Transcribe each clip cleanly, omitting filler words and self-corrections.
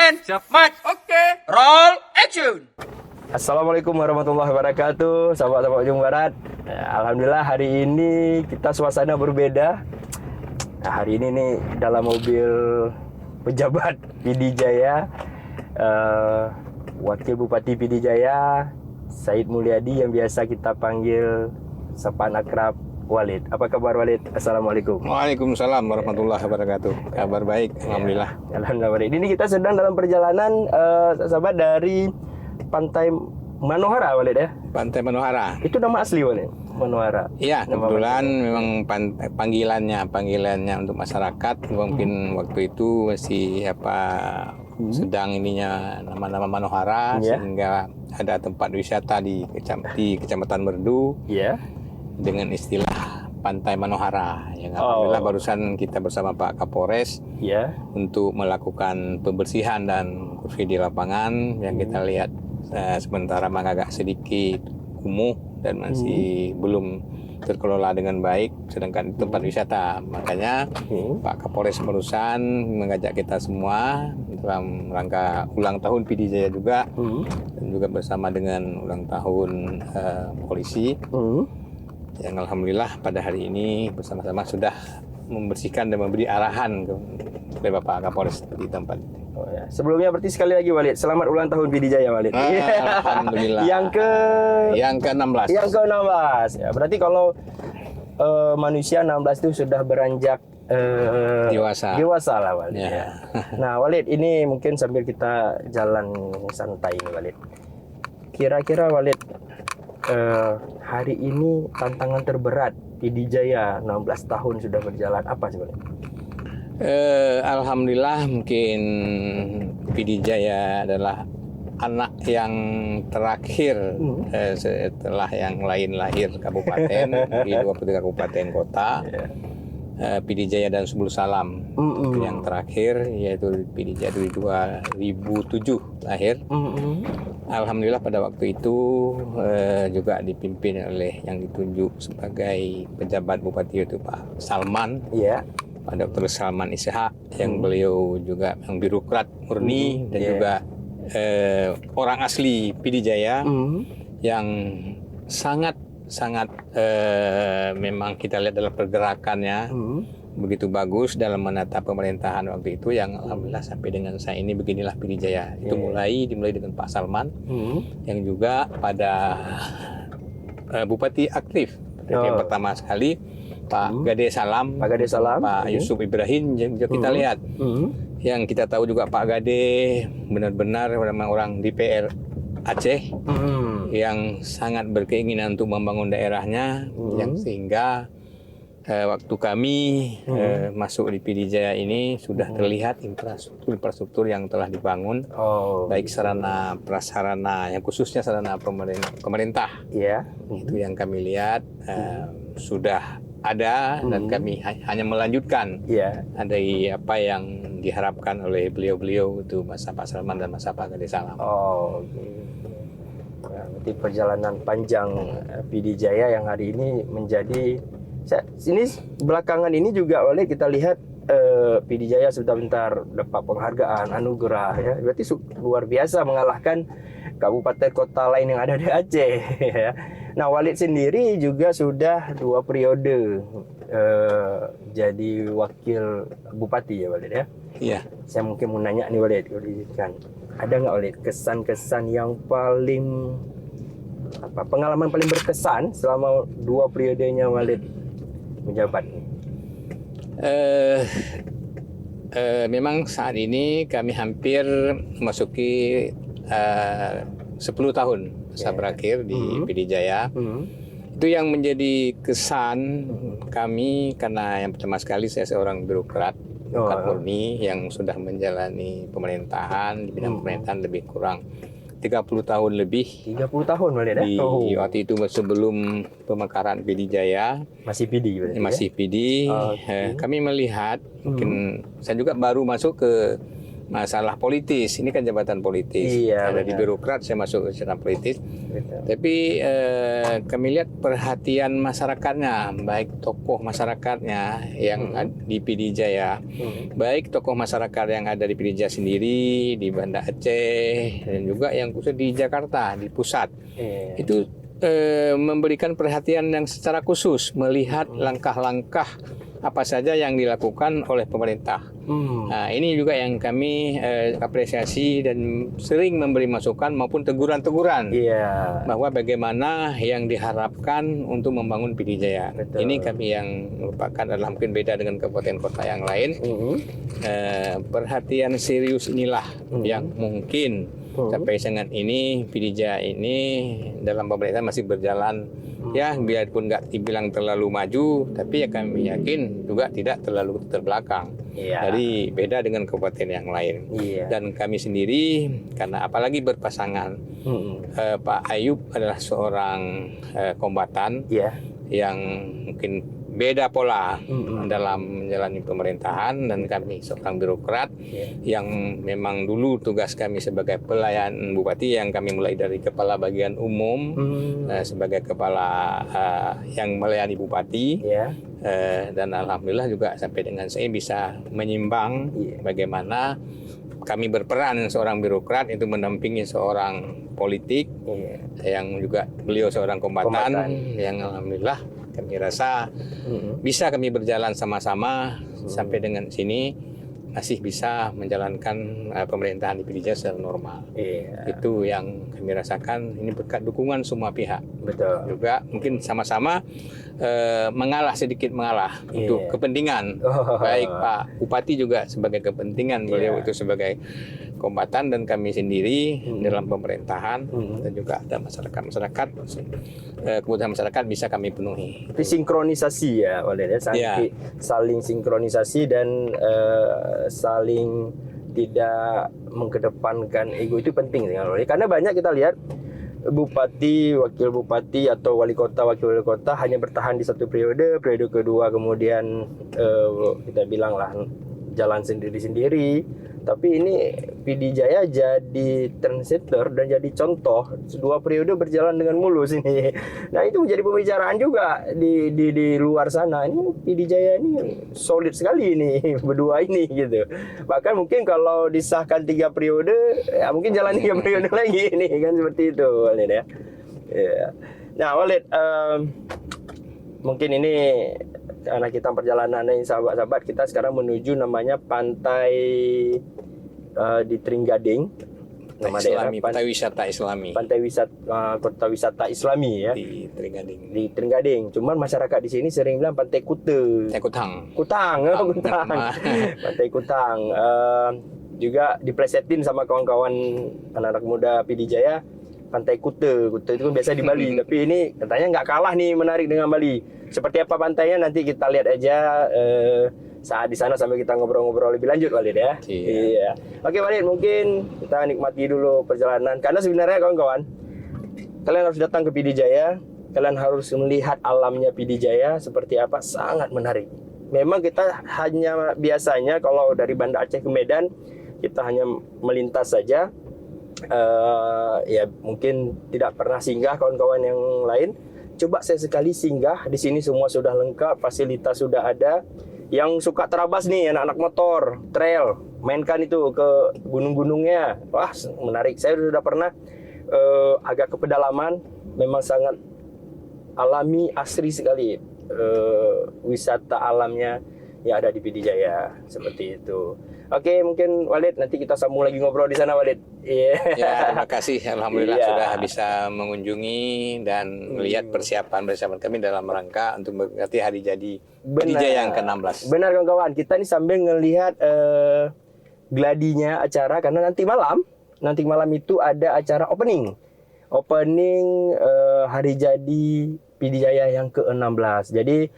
Kameramen, siap match. Oke. Roll action. Assalamualaikum warahmatullahi wabarakatuh, sahabat-sahabat Ujung Barat. Alhamdulillah hari ini kita suasana berbeda. Nah, hari ini nih dalam mobil pejabat PD Jaya, Wakil Bupati PD Jaya, Said Mulyadi yang biasa kita panggil sapaan akrab Walid. Apa kabar Walid? Assalamualaikum. Waalaikumsalam warahmatullahi wabarakatuh. Kabar baik, alhamdulillah. Alhamdulillah baik. Ini kita sedang dalam perjalanan sahabat dari Pantai Manohara Walid ya. Pantai Manohara. Itu nama asli Walid, Manohara. Iya, kebetulan memang panggilannya untuk masyarakat. Mungkin waktu itu masih sedang ininya nama-nama Manohara, sehingga ada tempat wisata di Kecamatan Merdu. Iya. Dengan istilah Pantai Manohara yang alhamdulillah barusan kita bersama Pak Kapolres untuk melakukan pembersihan dan kursi di lapangan yang kita lihat sementara agak sedikit kumuh dan masih belum terkelola dengan baik, sedangkan itu tempat wisata. Makanya Pak Kapolres barusan mengajak kita semua dalam rangka ulang tahun PD Jaya juga dan juga bersama dengan ulang tahun polisi yang alhamdulillah pada hari ini bersama-sama sudah membersihkan dan memberi arahan kepada Bapak Kapolres di tempat. Oh ya. Sebelumnya berarti sekali lagi Walid, selamat ulang tahun PD Jaya Walid. Alhamdulillah. Yang ke-16. Yang ke-16. Ya, berarti kalau manusia 16 itu sudah beranjak dewasa lah Walid. Ya. Nah Walid, ini mungkin sambil kita jalan santai nih Walid. Kira-kira Walid, hari ini tantangan terberat PD Jaya 16 tahun sudah berjalan apa sih Walid? Alhamdulillah mungkin PD Jaya adalah anak yang terakhir setelah yang lain lahir kabupaten di 23 kabupaten kota. PD Jaya dan Subul Salam yang terakhir yaitu PD Jaya dari 2007 lahir. Alhamdulillah pada waktu itu juga dipimpin oleh yang ditunjuk sebagai pejabat bupati itu Pak Salman, Pak Dr. Salman Ishak yang beliau juga yang birokrat murni dan juga orang asli PD Jaya yang sangat memang kita lihat dalam pergerakannya begitu bagus dalam menata pemerintahan waktu itu yang alhamdulillah sampai dengan saya ini beginilah PD Jaya. Itu dimulai dengan Pak Salman yang juga pada bupati aktif. Yang pertama sekali Pak Gade Salam, Pak Yusuf Ibrahim juga kita lihat. Yang kita tahu juga Pak Gade benar-benar orang DPR Aceh yang sangat berkeinginan untuk membangun daerahnya, yang sehingga waktu kami masuk di PD Jaya ini sudah terlihat infrastruktur yang telah dibangun, baik sarana prasarana yang khususnya sarana pemerintah. Itu yang kami lihat sudah ada dan kami hanya melanjutkan dari apa yang diharapkan oleh beliau-beliau itu masa Pak Salman dan masa Pak Gade Salam. Berarti perjalanan panjang PD Jaya yang hari ini menjadi ini belakangan ini juga oleh kita lihat PD Jaya sudah bentar dapat penghargaan anugerah ya. Berarti luar biasa mengalahkan kabupaten kota lain yang ada di Aceh ya. Nah Walid sendiri juga sudah 2 periode jadi wakil bupati ya Walid ya. Iya. Saya mungkin mau nanya nih Walid, ada nggak Walid kesan-kesan yang paling pengalaman paling berkesan selama 2 periodenya Walid menjabat? Memang saat ini kami hampir memasuki 10 tahun masa berakhir di PD Jaya. Itu yang menjadi kesan kami karena yang pertama sekali saya seorang birokrat murni yang sudah menjalani pemerintahan di bidang pemerintahan lebih kurang 30 tahun lebih. 30 tahun Walid ya? Waktu itu sebelum pemekaran PD Jaya. Masih PD berarti masih PD. Kami melihat, mungkin saya juga baru masuk ke masalah politis. Ini kan jabatan politis. Iya, Ada di benar. birokrat, saya masuk ke jabatan politis. Betul. Tapi kami lihat perhatian masyarakatnya, baik tokoh masyarakatnya yang di PD Jaya, baik tokoh masyarakat yang ada di PD Jaya sendiri, di Banda Aceh, dan juga yang khusus di Jakarta, di pusat. Iya. Itu memberikan perhatian yang secara khusus, melihat langkah-langkah apa saja yang dilakukan oleh pemerintah. Nah, ini juga yang kami apresiasi dan sering memberi masukan maupun teguran-teguran. Iya. Bahwa bagaimana yang diharapkan untuk membangun PD Jaya. Betul. Ini kami yang merupakan adalah mungkin beda dengan kabupaten kota yang lain. Perhatian serius inilah yang mungkin sampai saat ini PD Jaya ini dalam pemerintah masih berjalan. Ya, biarpun nggak dibilang terlalu maju, tapi ya kami yakin juga tidak terlalu terbelakang. Iya. Jadi beda dengan kabupaten yang lain. Iya. Dan kami sendiri, karena apalagi berpasangan, Pak Ayub adalah seorang kombatan Iya. yang mungkin beda pola dalam menjalani pemerintahan, dan kami seorang birokrat yang memang dulu tugas kami sebagai pelayan bupati yang kami mulai dari kepala bagian umum sebagai kepala yang melayani bupati. Iya. Dan alhamdulillah juga sampai dengan saya bisa menyimbang bagaimana kami berperan seorang birokrat itu mendampingi seorang politik yang juga beliau seorang kombatan. Yang alhamdulillah kami rasa bisa kami berjalan sama-sama sampai dengan sini masih bisa menjalankan pemerintahan di PD Jaya secara normal. Iya. Itu yang kami rasakan, ini berkat dukungan semua pihak. Betul. Juga mungkin sama-sama mengalah untuk kepentingan. Baik Pak Bupati juga sebagai kepentingan, beliau itu sebagai kombatan, dan kami sendiri dalam pemerintahan, dan juga ada masyarakat kebutuhan masyarakat bisa kami penuhi. Tapi sinkronisasi ya, Walid ya, saling sinkronisasi dan saling tidak mengedepankan ego itu penting dengan Walid. Karena banyak kita lihat bupati, wakil bupati atau wali kota, wakil wali kota hanya bertahan di satu periode kedua kemudian kita bilang lah jalan sendiri-sendiri. Tapi ini PD Jaya jadi trendsetter dan jadi contoh 2 periode berjalan dengan mulus ini. Nah, itu menjadi pembicaraan juga di luar sana. Ini PD Jaya ini solid sekali ini berdua ini gitu. Bahkan mungkin kalau disahkan 3 periode, ya mungkin jalan 3 periode lagi ini kan, seperti itu Walid ya. Ya. Nah, Walid, mungkin ini karena kita perjalanan ini sahabat-sahabat, kita sekarang menuju namanya pantai di Trenggading, nama daerah Pantai Wisata Islami. Pantai wisata kota wisata Islami ya. Di Trenggading. Di Trenggading. Cuman masyarakat di sini sering bilang Pantai Kuta. Kutang. Kutang. Pantai Kutang. Juga diplesetin sama kawan-kawan anak-anak muda PD Jaya, Pantai Kuta. Kuta itu kan biasa di Bali, tapi ini katanya nggak kalah nih menarik dengan Bali. Seperti apa pantainya nanti kita lihat aja saat di sana sambil kita ngobrol-ngobrol lebih lanjut, Walid ya. Iya. Oke Walid, mungkin kita nikmati dulu perjalanan. Karena sebenarnya kawan-kawan, kalian harus datang ke PD Jaya, kalian harus melihat alamnya PD Jaya seperti apa, sangat menarik. Memang kita hanya biasanya kalau dari Banda Aceh ke Medan, kita hanya melintas saja. Ya mungkin tidak pernah singgah kawan-kawan yang lain. Coba saya sekali singgah, di sini semua sudah lengkap, fasilitas sudah ada. Yang suka terabas nih, anak-anak motor, trail, mainkan itu ke gunung-gunungnya. Wah, menarik. Saya sudah pernah agak ke pedalaman, memang sangat alami, asri sekali wisata alamnya yang ada di PD Jaya, seperti itu. Oke, mungkin Walid nanti kita sambung lagi ngobrol di sana, Walid. Ya, terima kasih. Alhamdulillah sudah bisa mengunjungi dan melihat persiapan kami dalam rangka untuk berarti hari jadi PD Jaya yang ke-16. Benar kawan-kawan, kita ini sambil ngelihat gladinya acara, karena nanti malam itu ada acara opening hari jadi PD Jaya yang ke-16. Jadi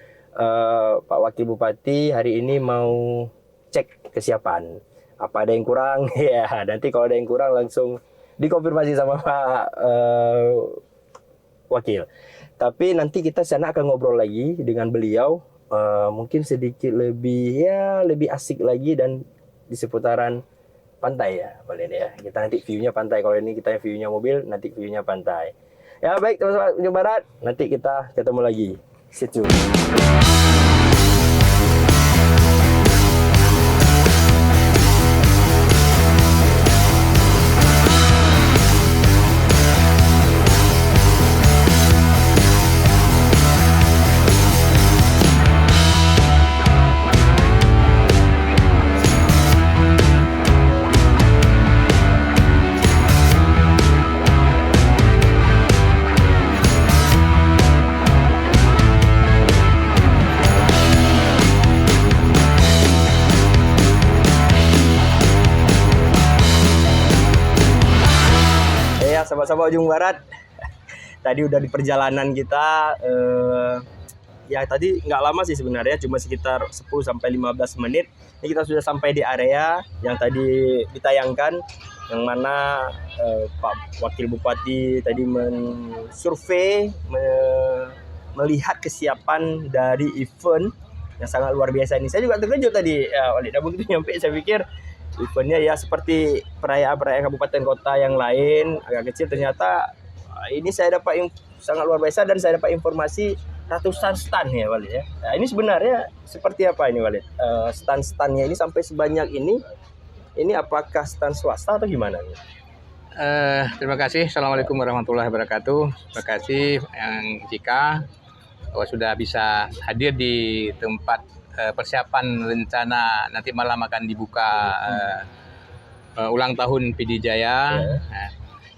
Pak Wakil Bupati hari ini mau cek kesiapan. Apa ada yang kurang? Ya, nanti kalau ada yang kurang langsung dikonfirmasi sama Pak Wakil. Tapi nanti kita sana akan ngobrol lagi dengan beliau, mungkin sedikit lebih asik lagi dan di seputaran pantai ya, Walid ya. Kita nanti view-nya pantai. Kalau ini kita view-nya mobil, nanti view-nya pantai. Ya baik teman-teman Ujung Barat, nanti kita ketemu lagi. See you. Sahabat-sahabat Ujung Barat, tadi udah di perjalanan kita, ya tadi nggak lama sih sebenarnya, cuma sekitar 10-15 menit. Ini kita sudah sampai di area yang tadi ditayangkan, yang mana Pak Wakil Bupati tadi mensurvei, melihat kesiapan dari event yang sangat luar biasa ini. Saya juga terkejut tadi, ya, Walid, begitu nyampe saya pikir eventnya ya seperti perayaan-perayaan kabupaten kota yang lain, agak kecil. Ternyata ini saya dapat sangat luar biasa, dan saya dapat informasi ratusan stand ya, Walid ya. Nah, ini sebenarnya seperti apa ini, Walid? Stand-standnya ini sampai sebanyak ini apakah stand swasta atau gimana? Terima kasih. Assalamualaikum warahmatullahi wabarakatuh. Terima kasih yang Cika sudah bisa hadir di tempat persiapan rencana nanti malam akan dibuka ulang tahun PD Jaya. Nah,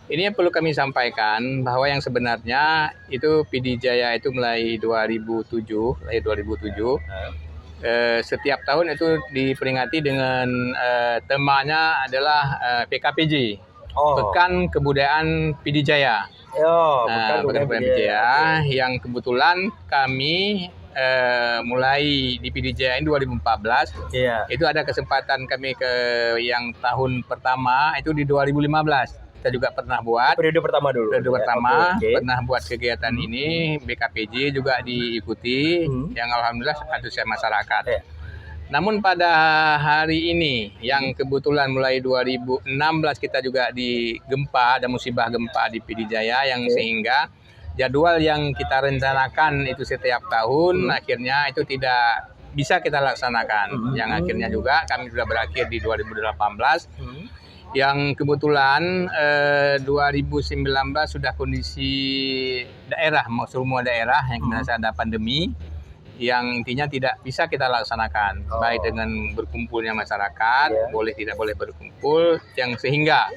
ini yang perlu kami sampaikan bahwa yang sebenarnya itu PD Jaya itu mulai 2007, setiap tahun itu diperingati dengan temanya adalah PKPJ, Pekan Kebudayaan PD Jaya. Pekan Kebudayaan PD Jaya yang kebetulan kami mulai di PD Jaya 2014. Itu ada kesempatan kami ke yang tahun pertama itu di 2015. Kita juga pernah buat periode pertama dulu. Pernah buat kegiatan ini, BKPJ juga diikuti, yang alhamdulillah antusias masyarakat. Namun pada hari ini yang kebetulan mulai 2016 kita juga di gempa, ada musibah gempa di PD Jaya yang sehingga jadwal yang kita rencanakan itu setiap tahun akhirnya itu tidak bisa kita laksanakan. Yang akhirnya juga kami sudah berakhir di 2018. Yang kebetulan 2019 sudah kondisi daerah, semua daerah yang merasa ada pandemi, yang intinya tidak bisa kita laksanakan, baik dengan berkumpulnya masyarakat, boleh tidak boleh berkumpul, yang sehingga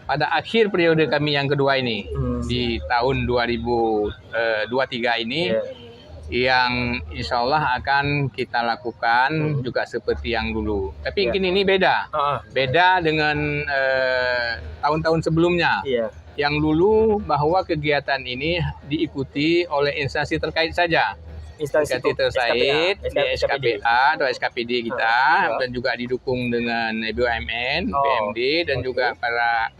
pada akhir periode kami yang kedua ini di tahun 2023 ini, yang insya Allah akan kita lakukan juga seperti yang dulu. Tapi mungkin ini beda dengan tahun-tahun sebelumnya. Yang dulu bahwa kegiatan ini diikuti oleh instansi terkait saja. Instansi terkait di SKPA atau SKPD kita, dan juga didukung dengan BUMN, BMD, dan juga para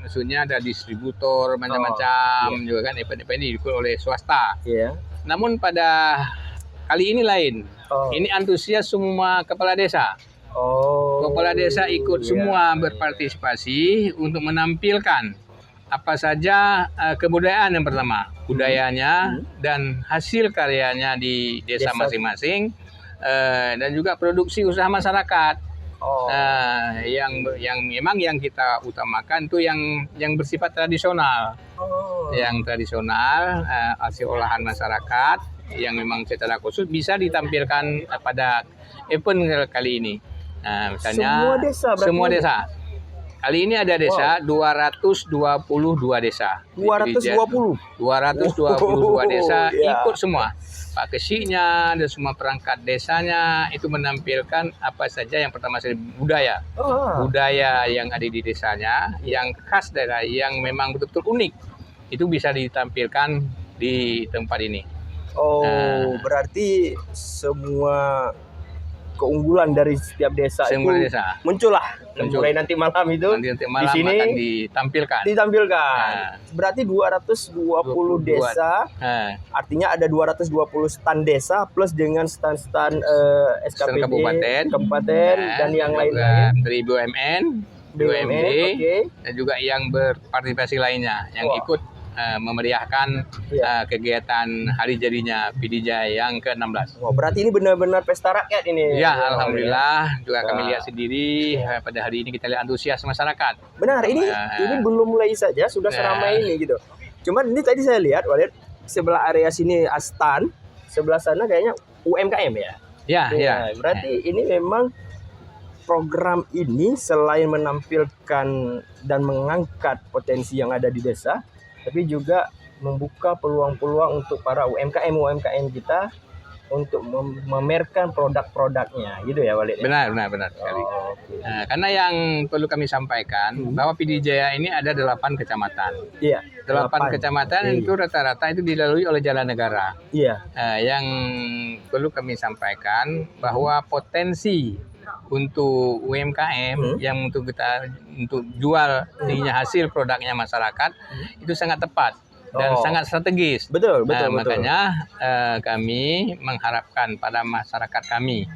maksudnya ada distributor macam-macam juga kan, event-event didukung oleh swasta. Namun pada kali ini lain. Ini antusias semua kepala desa. Kepala desa ikut semua berpartisipasi untuk menampilkan apa saja kebudayaan yang pertama, budayanya dan hasil karyanya di desa masing-masing, dan juga produksi usaha masyarakat. Yang memang yang kita utamakan itu yang bersifat tradisional, yang tradisional, hasil olahan masyarakat yang memang secara khusus bisa ditampilkan pada event kali ini. Misalnya semua desa. Kali ini ada desa 222 desa. 222 desa ikut semua. Pak Kesinya dan semua perangkat desanya itu menampilkan apa saja yang pertama sekali budaya. Budaya yang ada di desanya, yang khas daerah, yang memang betul-betul unik. Itu bisa ditampilkan di tempat ini. Berarti semua keunggulan dari setiap desa Semua itu desa. muncullah. Muncul. Mulai nanti malam itu Nanti malam di sini akan ditampilkan. ditampilkan. Berarti 220 desa, artinya ada 220 stand desa plus dengan stand-stand SKPD, kabupaten dan yang lain-lain. Dari BUMN, BUMD, dan juga yang berpartisipasi lainnya yang ikut memeriahkan kegiatan hari jadinya PDJ yang ke-16. Oh, berarti ini benar-benar pesta rakyat ini. Ya, alhamdulillah juga kami lihat sendiri pada hari ini kita lihat antusias masyarakat. Benar, ini belum mulai saja sudah seramai ini gitu. Cuman ini tadi saya lihat, Walid, sebelah area sini stand, sebelah sana kayaknya UMKM ya. Ya. Berarti ini memang program ini selain menampilkan dan mengangkat potensi yang ada di desa, tapi juga membuka peluang-peluang untuk para UMKM kita untuk memamerkan produk-produknya, gitu ya Walid? Benar sekali. Nah, karena yang perlu kami sampaikan bahwa PDJ ini ada 8 kecamatan. Iya. 8 kecamatan itu rata-rata itu dilalui oleh jalan negara. Iya. Yang perlu kami sampaikan bahwa potensi untuk UMKM yang untuk jual hasil produknya masyarakat itu sangat tepat dan sangat strategis. Betul. Makanya kami mengharapkan pada masyarakat kami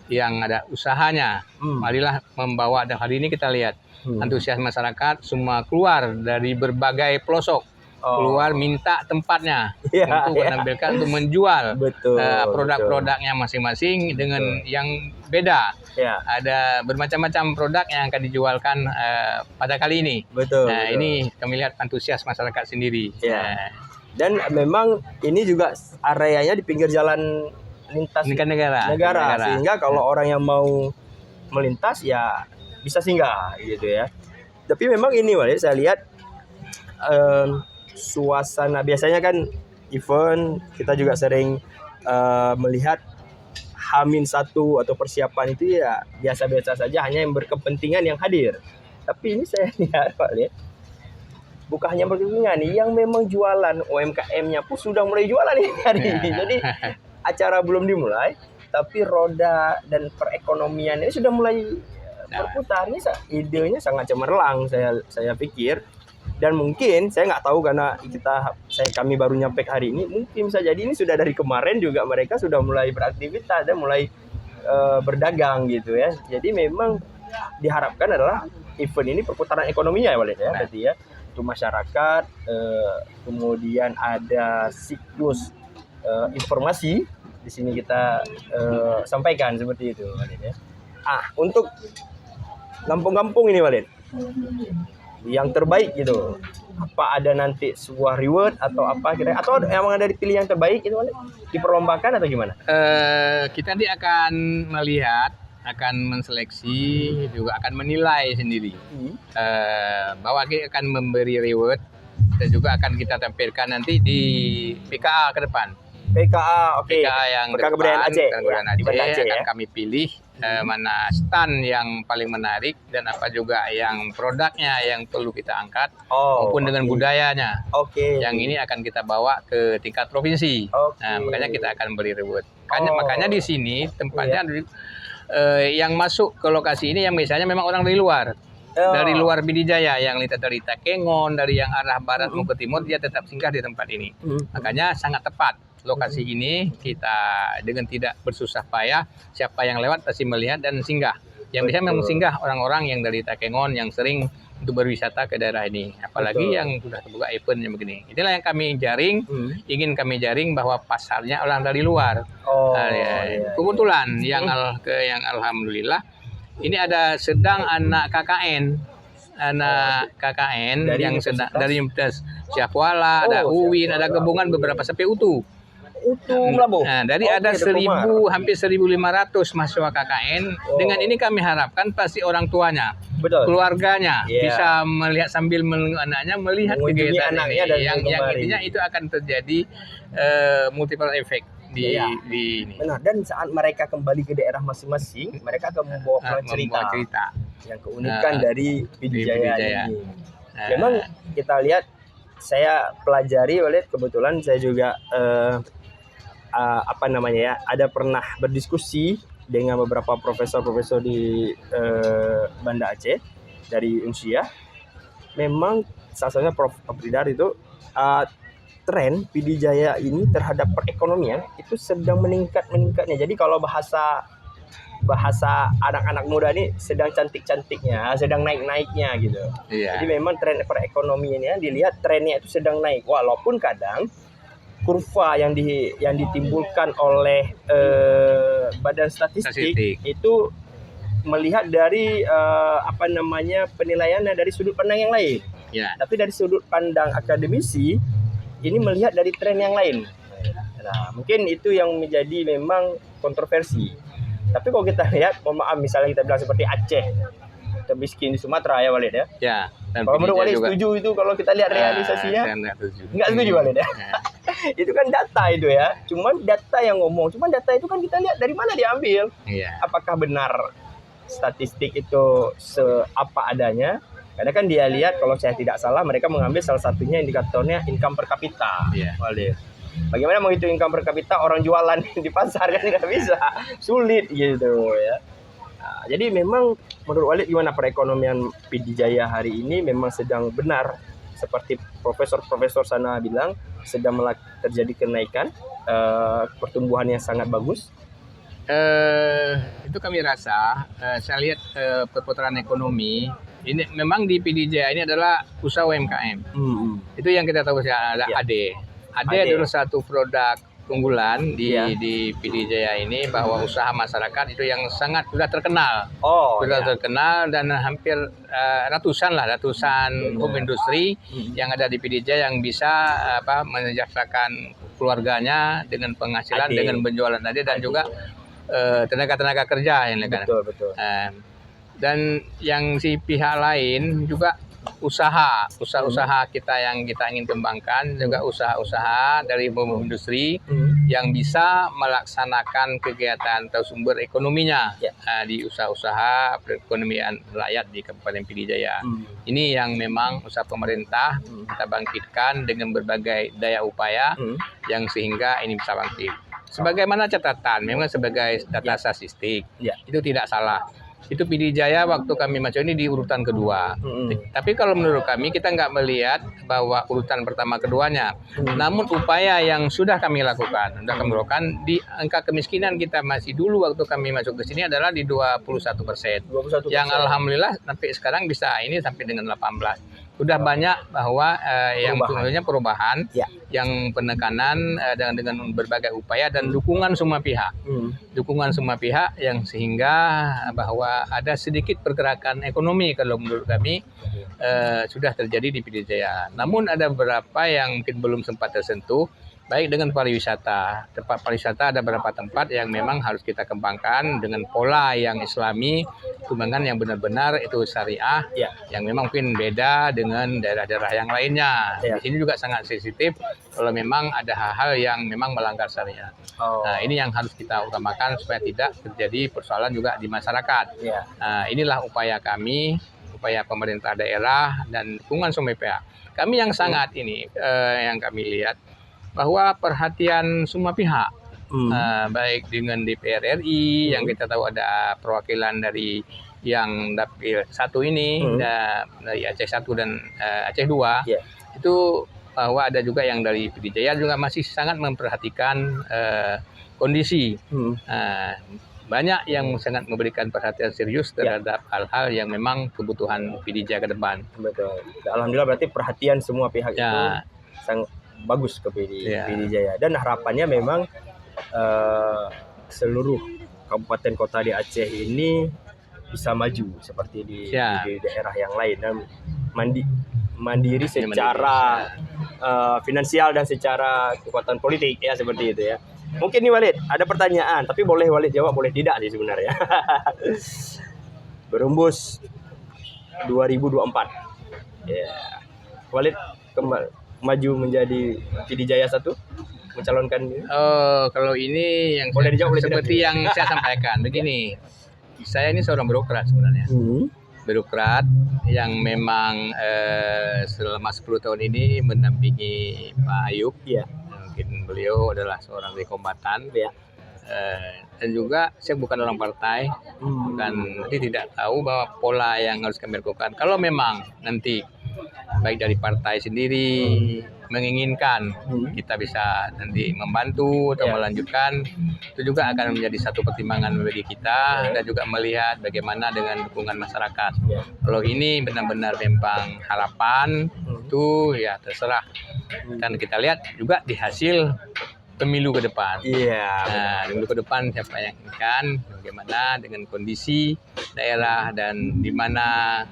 yang ada usahanya, marilah membawa, dan hari ini kita lihat antusias masyarakat semua keluar dari berbagai pelosok. Keluar minta tempatnya untuk menampilkan, untuk menjual produk-produknya masing-masing dengan yang beda. Ada bermacam-macam produk yang akan dijualkan pada kali ini. Betul. Ini kami lihat antusias masyarakat sendiri. Dan memang ini juga areanya di pinggir jalan lintas negara. Sehingga kalau orang yang mau melintas ya bisa singgah gitu ya. Tapi memang ini Walid, saya lihat suasana biasanya kan event kita juga sering melihat H-1 atau persiapan itu ya biasa-biasa saja, hanya yang berkepentingan yang hadir. Tapi ini saya lihat Pak lihat bukan hanya berkepentingan, yang memang jualan UMKM-nya pun sudah mulai jualan nih hari ini. Jadi acara belum dimulai tapi roda dan perekonomian ini sudah mulai berputar. Ini idenya sangat cemerlang saya pikir. Dan mungkin saya nggak tahu karena kami baru nyampe hari ini, mungkin bisa jadi ini sudah dari kemarin juga mereka sudah mulai beraktivitas dan mulai berdagang gitu ya. Jadi memang diharapkan adalah event ini perputaran ekonominya ya Walid ya, berarti ya untuk masyarakat, kemudian ada siklus informasi di sini kita sampaikan seperti itu Walid ya. Untuk kampung-kampung ini Walid, yang terbaik gitu, apa ada nanti sebuah reward atau apa kira, atau emang ada dipilih yang terbaik itu diperlombakan atau gimana? Kita nanti akan melihat, akan menseleksi, juga akan menilai sendiri bahwa kita akan memberi reward dan juga akan kita tampilkan nanti di PKA ke depan. PKA, oke. PKA yang Kebudayaan Aceh. Aceh akan kami pilih mana stand yang paling menarik dan apa juga yang produknya yang perlu kita angkat maupun dengan budayanya. Yang ini akan kita bawa ke tingkat provinsi. Nah, makanya kita akan beri reward. Makanya di sini tempatnya yang masuk ke lokasi ini yang biasanya memang orang dari luar. Dari luar Pidijaya, yang lintas dari Takengon, dari yang arah barat mau ke timur, dia tetap singgah di tempat ini. Makanya sangat tepat lokasi ini, kita dengan tidak bersusah payah, siapa yang lewat pasti melihat dan singgah. Yang bisa memang singgah orang-orang yang dari Takengon yang sering untuk berwisata ke daerah ini. Apalagi yang sudah terbuka event yang begini. Inilah yang kami jaring, ingin kami jaring bahwa pasarnya orang dari luar. Kebetulan yang alhamdulillah ini ada sedang anak KKN. Dari yang sedang dari Universitas Syahkuala, ada UIN, ada gabungan beberapa sampai UTU. Nah, dari ada hampir 1.500 mahasiswa KKN. Dengan ini kami harapkan pasti orang tuanya, keluarganya bisa melihat sambil anaknya melihat kegiatan ini. Yang intinya itu akan terjadi multiple effect di ini. Benar. Dan saat mereka kembali ke daerah masing-masing, mereka akan membawa cerita yang keunikan dari Pidijaya ini. Memang kita lihat, saya pelajari Walid, kebetulan saya juga ada pernah berdiskusi dengan beberapa profesor-profesor di Banda Aceh dari Unsia, memang salah satunya Prof. Abridar itu tren PD Jaya ini terhadap perekonomian itu sedang meningkatnya. Jadi kalau bahasa anak-anak muda ini sedang cantik-cantiknya, sedang naik-naiknya gitu. Iya. Jadi memang tren perekonomiannya dilihat trennya itu sedang naik, walaupun kadang kurva yang ditimbulkan oleh Badan Statistik itu melihat dari penilaiannya dari sudut pandang yang lain. Ya. Tapi dari sudut pandang akademisi ini melihat dari tren yang lain. Nah, mungkin itu yang menjadi memang kontroversi. Tapi kalau kita lihat, mohon maaf, misalnya kita bilang seperti Aceh termiskin di Sumatera ya Walid ya. Ya. Dan Kalau menurut Walid juga setuju itu kalau kita lihat realisasinya? Saya Nggak setuju Walid ya. Itu kan data itu ya. Cuman data yang ngomong. Cuman data itu kan kita lihat dari mana diambil. Iya. Apakah benar statistik itu apa adanya? Karena kan dia lihat, kalau saya tidak salah, mereka mengambil salah satunya indikatornya income per kapita. Iya. Walid. Bagaimana mau hitung income per kapita orang jualan di pasar kan nggak bisa, sulit gitu ya. Nah, jadi memang menurut Walid gimana perekonomian PD Jaya hari ini memang sedang benar seperti profesor-profesor sana bilang sedang terjadi kenaikan, pertumbuhan yang sangat bagus. Itu kami rasa, saya lihat perputaran ekonomi ini memang di PD Jaya ini adalah usaha UMKM. Itu yang kita tahu ada Ya. AD adalah satu produk unggulan di PD Jaya ini, bahwa usaha masyarakat itu yang sangat sudah terkenal. Terkenal dan hampir ratusan home industri yang ada di PD Jaya yang bisa menyejahterakan keluarganya dengan penghasilan, dengan penjualan AD dan juga tenaga kerja yang lain. Betul. Dan yang si pihak lain juga usaha kita yang kita ingin kembangkan, juga usaha-usaha dari industri yang bisa melaksanakan kegiatan atau sumber ekonominya di usaha-usaha perekonomian rakyat di Kabupaten PD Jaya. Ini yang memang usaha pemerintah kita bangkitkan dengan berbagai daya upaya yang sehingga ini bisa bangkit. Sebagaimana catatan, memang sebagai data statistik itu tidak salah. Itu PD Jaya waktu kami masuk ini di urutan kedua. Tapi kalau menurut kami, kita nggak melihat bahwa urutan pertama keduanya. Namun upaya yang sudah kami lakukan di angka kemiskinan kita masih dulu waktu kami masuk ke sini adalah di 21%. Yang alhamdulillah sampai sekarang bisa ini sampai dengan 18%. Sudah banyak bahwa yang sebenarnya perubahan, yang penekanan dengan berbagai upaya dan dukungan semua pihak. Dukungan semua pihak yang sehingga bahwa ada sedikit pergerakan ekonomi kalau menurut kami sudah terjadi di PD Jaya. Namun ada beberapa yang mungkin belum sempat tersentuh, baik dengan pariwisata. Tempat pariwisata ada beberapa tempat yang memang harus kita kembangkan dengan pola yang islami, kembangkan yang benar-benar itu syariah, yang memang mungkin beda dengan daerah-daerah yang lainnya. Di sini juga sangat sensitif kalau memang ada hal-hal yang memang melanggar syariat. Nah, ini yang harus kita utamakan supaya tidak terjadi persoalan juga di masyarakat. Nah, inilah upaya kami, upaya pemerintah daerah dan dukungan semua pihak. Kami yang sangat ini yang kami lihat bahwa perhatian semua pihak, baik dengan DPR RI yang kita tahu ada perwakilan dari yang dapil 1 ini, dari Aceh 1 dan Aceh 2, itu bahwa ada juga yang dari PD Jaya juga masih sangat memperhatikan kondisi. Banyak yang sangat memberikan perhatian serius terhadap hal-hal yang memang kebutuhan PD Jaya ke depan. Betul. Alhamdulillah berarti perhatian semua pihak itu sangat bagus ke PD Jaya, dan harapannya memang seluruh kabupaten kota di Aceh ini bisa maju seperti di daerah yang lain dan mandiri secara finansial dan secara kekuatan politik ya, seperti itu ya. Mungkin nih Walid ada pertanyaan, tapi boleh Walid jawab, boleh tidak sih sebenarnya. Berumbus 2024 ya, Walid maju menjadi PD Jaya 1, mencalonkan diri? Kalau ini yang boleh dijawab, seperti yang saya sampaikan begini, saya ini seorang birokrat sebenarnya. Birokrat yang memang selama 10 tahun ini mendampingi Pak Ayub. Mungkin beliau adalah seorang kombatan. Dan juga saya bukan orang partai, nanti tidak tahu bahwa pola yang harus kami lakukan. Kalau memang nanti baik dari partai sendiri menginginkan kita bisa nanti membantu atau melanjutkan, itu juga akan menjadi satu pertimbangan bagi kita dan juga melihat bagaimana dengan dukungan masyarakat. Kalau ini benar-benar memang harapan itu ya terserah, dan kita lihat juga di hasil pemilu ke depan. Nah, pemilu ke depan siapa yang inginkan, bagaimana dengan kondisi daerah dan di mana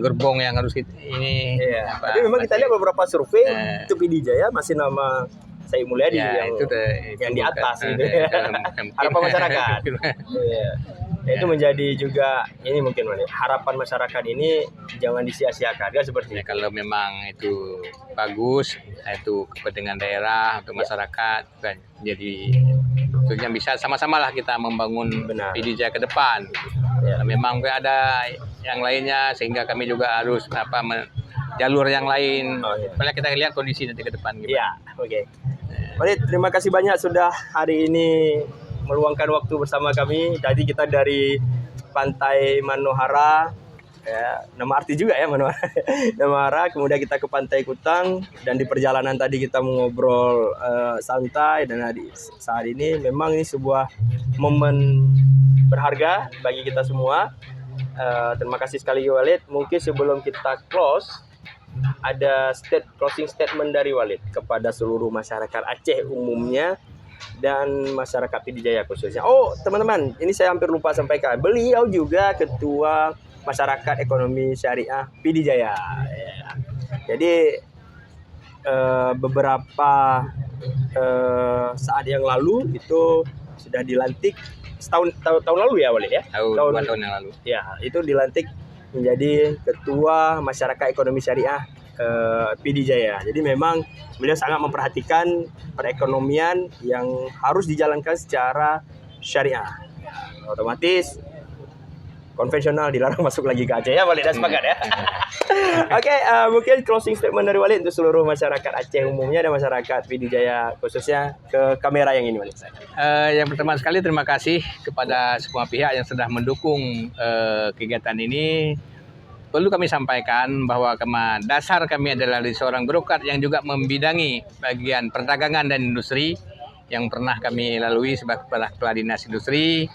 gerbong yang harus kita ini. Tapi memang kita lihat beberapa survei itu PD Jaya masih nama Said Mulyadi yang di atas gitu. Harapan masyarakat. Itu menjadi juga ini mungkin harapan masyarakat ini jangan disia-siakan kan seperti itu. Kalau memang itu bagus, itu kepentingan daerah untuk masyarakat kan. Jadi tentunya bisa sama-sama lah kita membangun PD Jaya ke depan. Memang ada yang lainnya sehingga kami juga harus jalur yang lain. Supaya kita lihat kondisi nanti ke depan gimana. Walid, terima kasih banyak sudah hari ini meluangkan waktu bersama kami. Tadi kita dari Pantai Manohara, nama arti juga ya Manohara, kemudian kita ke Pantai Kutang, dan di perjalanan tadi kita mengobrol santai, dan saat ini memang ini sebuah momen berharga bagi kita semua. Terima kasih sekali Walid. Mungkin sebelum kita close, ada closing statement dari Walid kepada seluruh masyarakat Aceh umumnya dan masyarakat PD Jaya khususnya. Oh teman-teman, ini saya hampir lupa sampaikan, beliau juga Ketua Masyarakat Ekonomi Syariah PD Jaya. Jadi beberapa saat yang lalu itu sudah dilantik, tahun lalu ya Walid ya? Tahun yang lalu. Ya, itu dilantik menjadi Ketua Masyarakat Ekonomi Syariah PD Jaya. Jadi memang beliau sangat memperhatikan perekonomian yang harus dijalankan secara syariah. Otomatis konvensional dilarang masuk lagi ke Aceh ya, Walid, sepakat ya. Oke, mungkin closing statement dari Walid untuk seluruh masyarakat Aceh umumnya dan masyarakat PD Jaya khususnya, ke kamera yang ini Walid. Yang pertama sekali terima kasih kepada semua pihak yang sudah mendukung kegiatan ini. Perlu kami sampaikan bahwa dasar kami adalah dari seorang birokrat yang juga membidangi bagian perdagangan dan industri yang pernah kami lalui sebagai kepala dinas industri.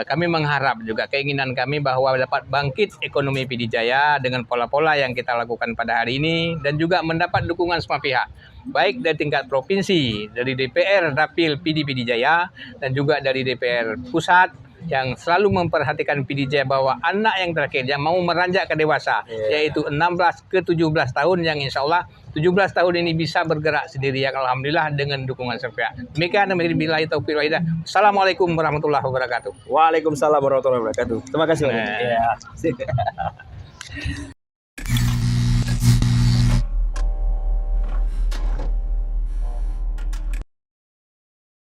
Kami mengharap juga keinginan kami bahwa dapat bangkit ekonomi PD Jaya dengan pola-pola yang kita lakukan pada hari ini, dan juga mendapat dukungan semua pihak, baik dari tingkat provinsi, dari DPR Dapil PD Jaya, dan juga dari DPR pusat yang selalu memperhatikan PD Jaya bahwa anak yang terakhir yang mau meranjak ke dewasa, yaitu 16 ke 17 tahun, yang insya Allah 17 tahun ini bisa bergerak sendiri, yang alhamdulillah dengan dukungan semua. Demikian, wabillahi taufiq wal hidayah. Assalamualaikum warahmatullahi wabarakatuh. Waalaikumsalam warahmatullahi wabarakatuh. Terima kasih.